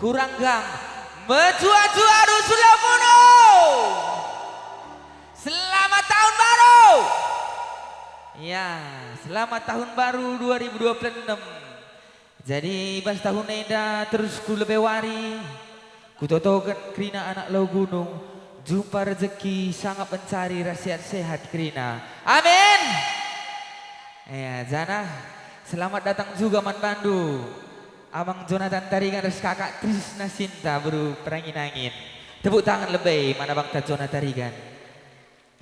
kurang gang menjua-jua Rusulah Muno. Selamat tahun baru. Ya, selamat tahun baru 2026. Jadi bas tahun eda terus ku lebih wari. Ku totokan kerina anak lau gunung. Jumpa rezeki sangat mencari rahasia sehat kerina. Amin. Ya, Jana, selamat datang juga Man Bandu. Abang Jonathan Tarigan dan kakak Trisna Sinta baru perangin-angin. Tepuk tangan lebih mana Bang Jonathan Tarigan.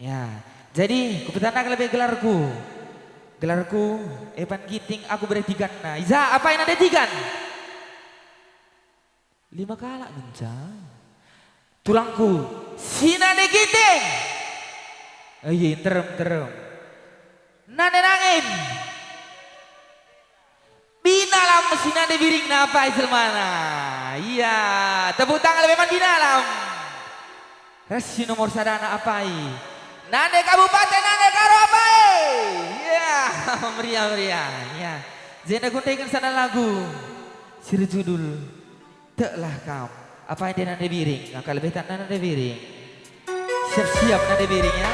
Ya, jadi ku petanakan lebih gelarku. Gelarku Evan Giting aku beretikan. Nah, Iza apa yang ada tigan? 5 kalak gencang. Tulangku Sinade Giting. Oh iya, terem. Nane nangin. Binalam Sinade Biring napa Iselmana. Iya, tepuk tangan lebih man binalam. Resi nomor sadana apai. Nane Kabupaten Nane Karo apai. Iya, meriah. Ya. Zena gunting sana lagu. Sir judul Teklah Kam. Apa yang dia Nade Biring? Angka lebih tak Nade Biring. Siap-siap Nade Biring ya.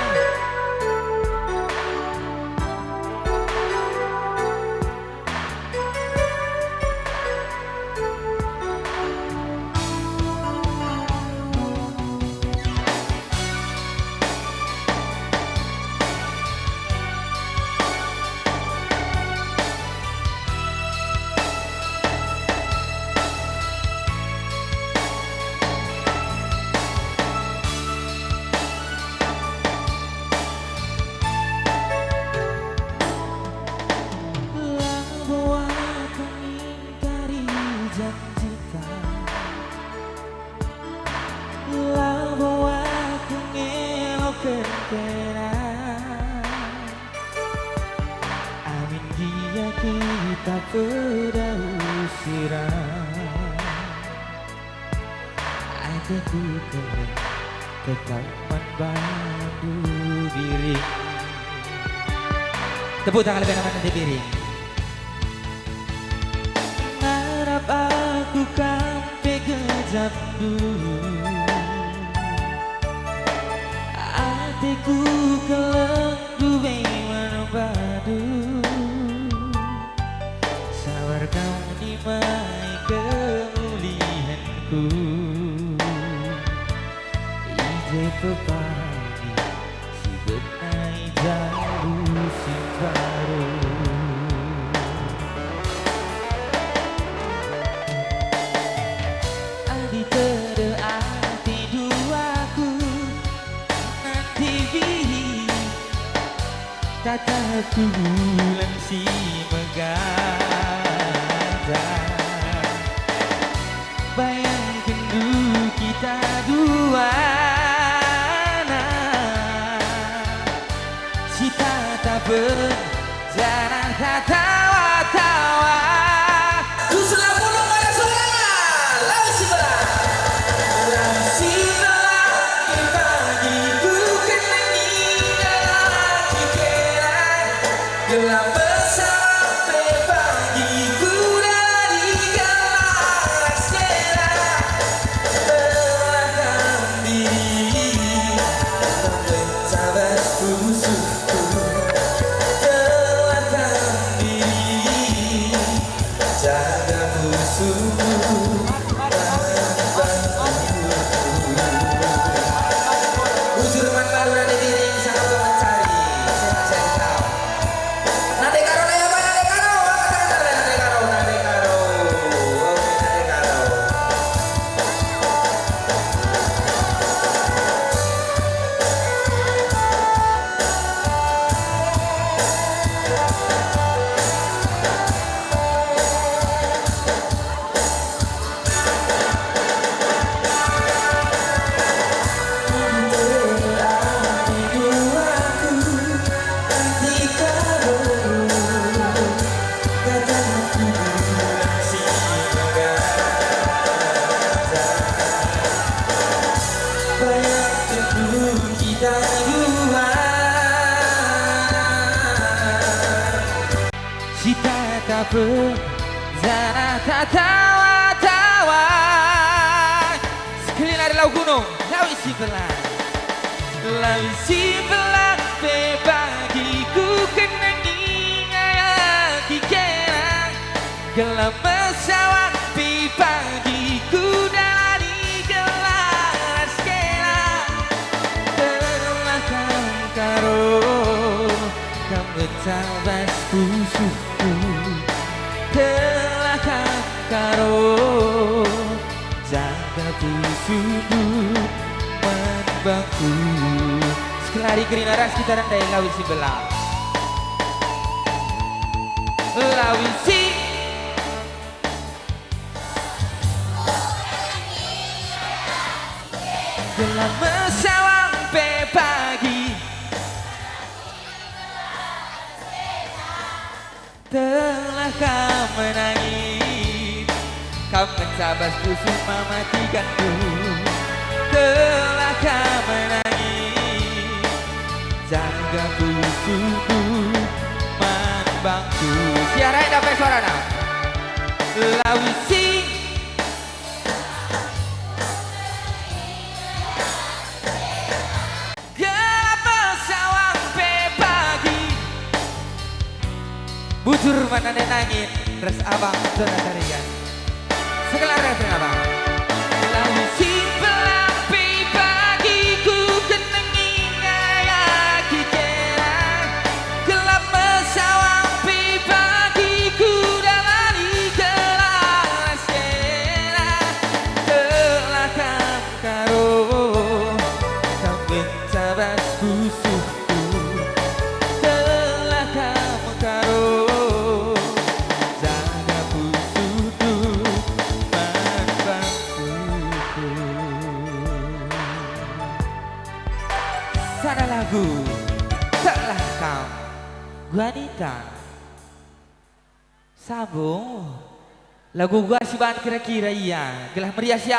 Amin dia kita berdausirah. Hatiku kembali ke taman Bandu Biring. Tepuk tangan lebih nama Nade Biring. Harap aku kampe kejam dulu. Hatiku keleng duwe manubadu. Sabar kau nimai kemulianku. Ije pepagi si benai jauh si baru. Adi terde ati duaku nanti bihi tataku bulan si megada. Bayangkan dulu kita dua. Berjalan tawa-tawa. Rusulah Muno ada suara. Lalu sibelah di pagi bukan meninggal dikira gelap sampai pagi kuda di galas kera belakang diri sahabat musuh. Kita tak pernah tawa-tawa. lawi si belah. Lawi si belah te bagiku kenangi ngayaki kerang. Gelap pesawat pi bagiku dari gelas kerang. Telah karo kamu tabas kusuku. Telah karo jaga pusuku menbangku. Sekelari gerina ras kita randai lawi si belah. Lawi si gelap mesawang pe pagi. Telah kau menangis, kau mencabas busuk mematikanku. Telah kau menangis, jaga busukku manbangku. Siarai dapat suara nak. Lawi si bujur mana nenangin res abang zona tarian sekelar refren abang. Lawi si belampi bagiku kenangi ngayaki kerang. Gelap mesawang pi bagiku dalani gelas kerang. Telah kam karo kam mencabas busukku. Telah kam karo sana lagu telah kau wanita sambung lagu gua si bahan kira-kira iya gelah merias ya.